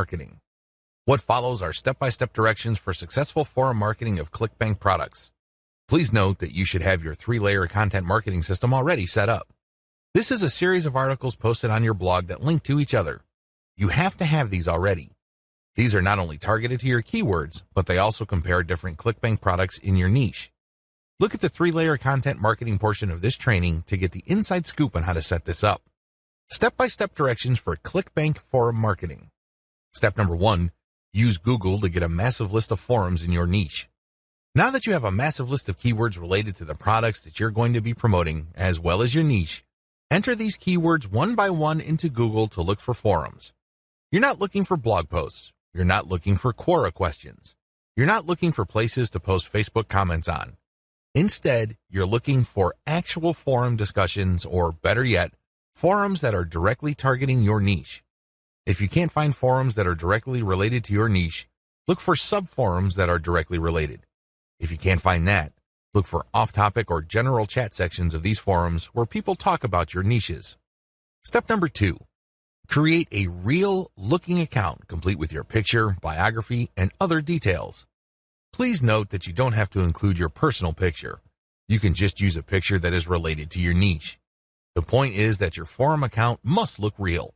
marketing. What follows are step-by-step directions for successful forum marketing of ClickBank products. Please note that you should have your 3-layer content marketing system already set up. This is a series of articles posted on your blog that link to each other. You have to have these already. These are not only targeted to your keywords, but they also compare different ClickBank products in your niche. Look at the 3-layer content marketing portion of this training to get the inside scoop on how to set this up. Step-by-step directions for ClickBank forum marketing. Step number 1, use Google to get a massive list of forums in your niche. Now that you have a massive list of keywords related to the products that you're going to be promoting, as well as your niche, enter these keywords one by one into Google to look for forums. You're not looking for blog posts. You're not looking for Quora questions. You're not looking for places to post Facebook comments on. Instead, you're looking for actual forum discussions, or better yet, forums that are directly targeting your niche. If you can't find forums that are directly related to your niche, look for sub-forums that are directly related. If you can't find that, look for off-topic or general chat sections of these forums where people talk about your niches. Step number 2, create a real-looking account complete with your picture, biography, and other details. Please note that you don't have to include your personal picture. You can just use a picture that is related to your niche. The point is that your forum account must look real.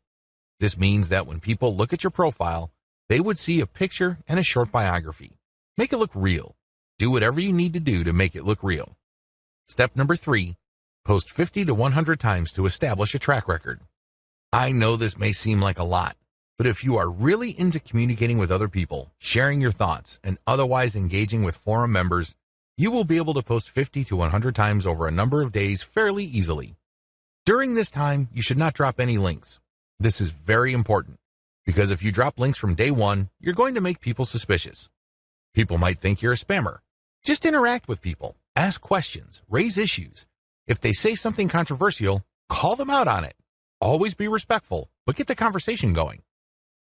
This means that when people look at your profile, they would see a picture and a short biography. Make it look real. Do whatever you need to do to make it look real. Step number 3, post 50 to 100 times to establish a track record. I know this may seem like a lot, but if you are really into communicating with other people, sharing your thoughts, and otherwise engaging with forum members, you will be able to post 50 to 100 times over a number of days fairly easily. During this time, you should not drop any links. This is very important, because if you drop links from day 1, you're going to make people suspicious. People might think you're a spammer. Just interact with people, ask questions, raise issues. If they say something controversial, call them out on it. Always be respectful, but get the conversation going.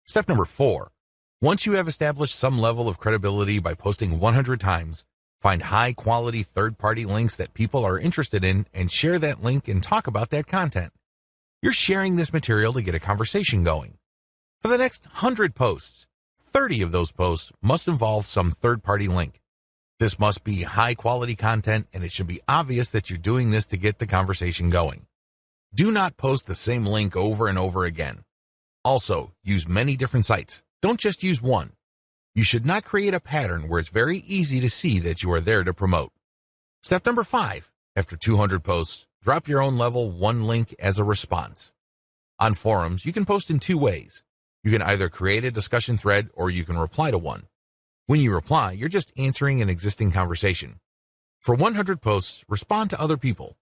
Step number 4, once you have established some level of credibility by posting 100 times, find high-quality third-party links that people are interested in and share that link and talk about that content. You're sharing this material to get a conversation going. For the next 100 posts, 30 of those posts must involve some third-party link. This must be high-quality content, and it should be obvious that you're doing this to get the conversation going. Do not post the same link over and over again. Also, use many different sites. Don't just use one. You should not create a pattern where it's very easy to see that you are there to promote. Step number 5, after 200 posts, drop your own level 1 link as a response. On forums, you can post in 2 ways. You can either create a discussion thread or you can reply to one. When you reply, you're just answering an existing conversation. For 100 posts, respond to other people.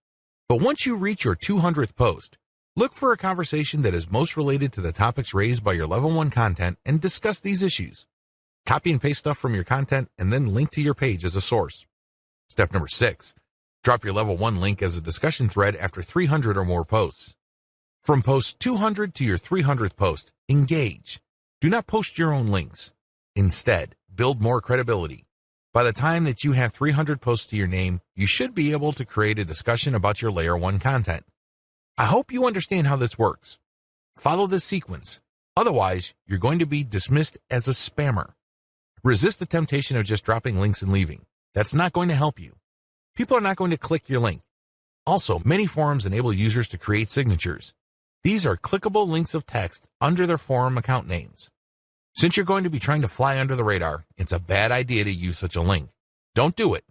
But once you reach your 200th post, look for a conversation that is most related to the topics raised by your level 1 content and discuss these issues. Copy and paste stuff from your content and then link to your page as a source. Step number 6, drop your level 1 link as a discussion thread after 300 or more posts. From post 200 to your 300th post, engage. Do not post your own links. Instead, build more credibility. By the time that you have 300 posts to your name, you should be able to create a discussion about your layer 1 content. I hope you understand how this works. Follow this sequence. Otherwise, you're going to be dismissed as a spammer. Resist the temptation of just dropping links and leaving. That's not going to help you. People are not going to click your link. Also, many forums enable users to create signatures. These are clickable links of text under their forum account names. Since you're going to be trying to fly under the radar, it's a bad idea to use such a link. Don't do it.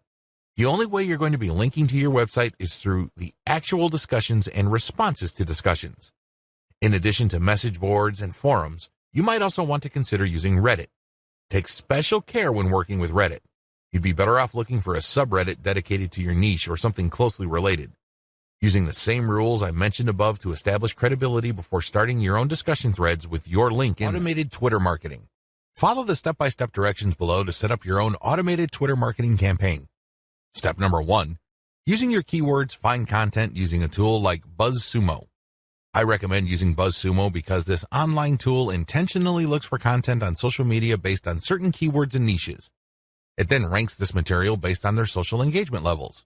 The only way you're going to be linking to your website is through the actual discussions and responses to discussions. In addition to message boards and forums, you might also want to consider using Reddit. Take special care when working with Reddit. You'd be better off looking for a subreddit dedicated to your niche or something closely related. Using the same rules I mentioned above to establish credibility before starting your own discussion threads with your link in automated Twitter marketing. Follow the step-by-step directions below to set up your own automated Twitter marketing campaign. Step number 1, using your keywords, find content using a tool like BuzzSumo. I recommend using BuzzSumo because this online tool intentionally looks for content on social media based on certain keywords and niches. It then ranks this material based on their social engagement levels.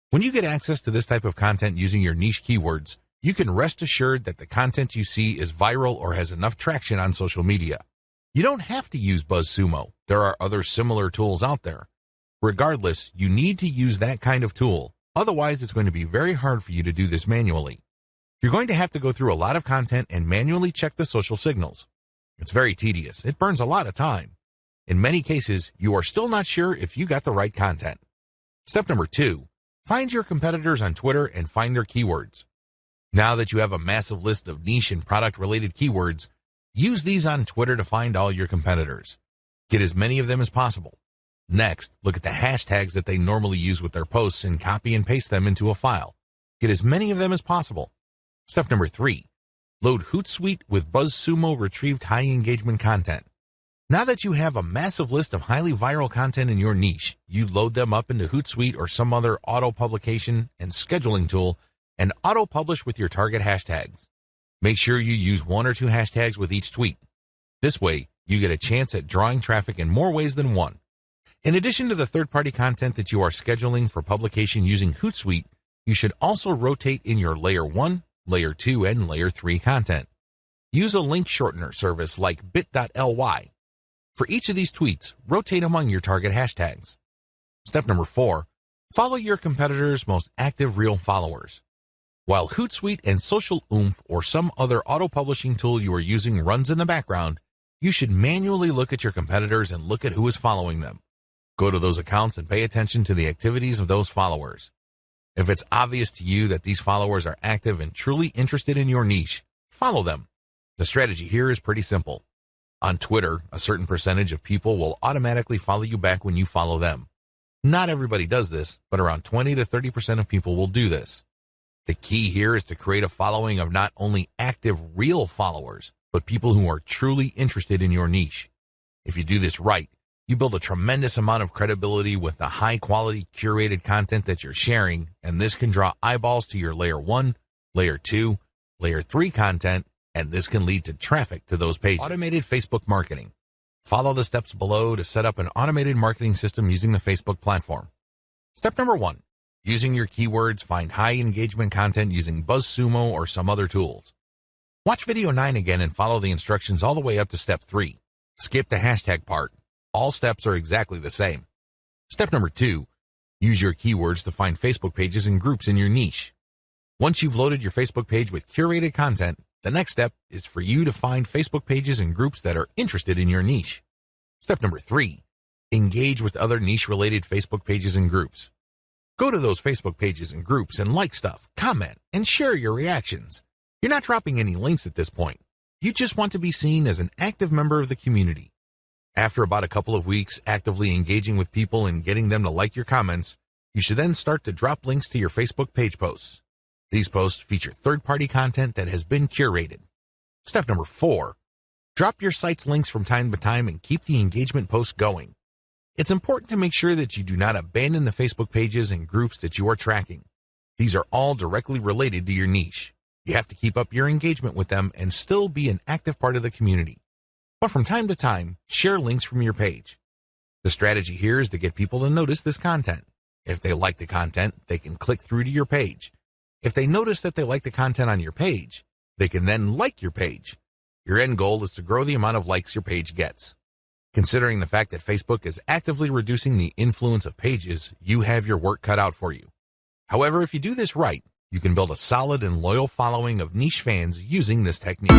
When you get access to this type of content using your niche keywords, you can rest assured that the content you see is viral or has enough traction on social media. You don't have to use BuzzSumo. There are other similar tools out there. Regardless, you need to use that kind of tool. Otherwise, it's going to be very hard for you to do this manually. You're going to have to go through a lot of content and manually check the social signals. It's very tedious. It burns a lot of time. In many cases, you are still not sure if you got the right content. Step number 2, find your competitors on Twitter and find their keywords. Now that you have a massive list of niche and product-related keywords, use these on Twitter to find all your competitors. Get as many of them as possible. Next, look at the hashtags that they normally use with their posts and copy and paste them into a file. Get as many of them as possible. Step number 3, load Hootsuite with BuzzSumo retrieved high engagement content. Now that you have a massive list of highly viral content in your niche, you load them up into Hootsuite or some other auto-publication and scheduling tool and auto-publish with your target hashtags. Make sure you use 1 or 2 hashtags with each tweet. This way, you get a chance at drawing traffic in more ways than one. In addition to the third-party content that you are scheduling for publication using Hootsuite, you should also rotate in your Layer 1, Layer 2, and Layer 3 content. Use a link shortener service like bit.ly. For each of these tweets, rotate among your target hashtags. Step number 4, follow your competitors' most active real followers. While Hootsuite and Social Oomph or some other auto-publishing tool you are using runs in the background, you should manually look at your competitors and look at who is following them. Go to those accounts and pay attention to the activities of those followers. If it's obvious to you that these followers are active and truly interested in your niche, follow them. The strategy here is pretty simple. On Twitter, a certain percentage of people will automatically follow you back when you follow them. Not everybody does this, but around 20 to 30% of people will do this. The key here is to create a following of not only active, real followers, but people who are truly interested in your niche. If you do this right, you build a tremendous amount of credibility with the high-quality, curated content that you're sharing, and this can draw eyeballs to your Layer 1, Layer 2, Layer 3 content, and this can lead to traffic to those pages. Automated Facebook marketing. Follow the steps below to set up an automated marketing system using the Facebook platform. Step number 1, using your keywords, find high engagement content using BuzzSumo or some other tools. Watch video 9 again and follow the instructions all the way up to step 3. Skip the hashtag part. All steps are exactly the same. Step number 2, use your keywords to find Facebook pages and groups in your niche. Once you've loaded your Facebook page with curated content, the next step is for you to find Facebook pages and groups that are interested in your niche. Step number 3, engage with other niche-related Facebook pages and groups. Go to those Facebook pages and groups and like stuff, comment, and share your reactions. You're not dropping any links at this point. You just want to be seen as an active member of the community. After about a couple of weeks actively engaging with people and getting them to like your comments, you should then start to drop links to your Facebook page posts. These posts feature third-party content that has been curated. Step number 4, drop your site's links from time to time and keep the engagement posts going. It's important to make sure that you do not abandon the Facebook pages and groups that you are tracking. These are all directly related to your niche. You have to keep up your engagement with them and still be an active part of the community. But from time to time, share links from your page. The strategy here is to get people to notice this content. If they like the content, they can click through to your page. If they notice that they like the content on your page, they can then like your page. Your end goal is to grow the amount of likes your page gets. Considering the fact that Facebook is actively reducing the influence of pages, you have your work cut out for you. However, if you do this right, you can build a solid and loyal following of niche fans using this technique.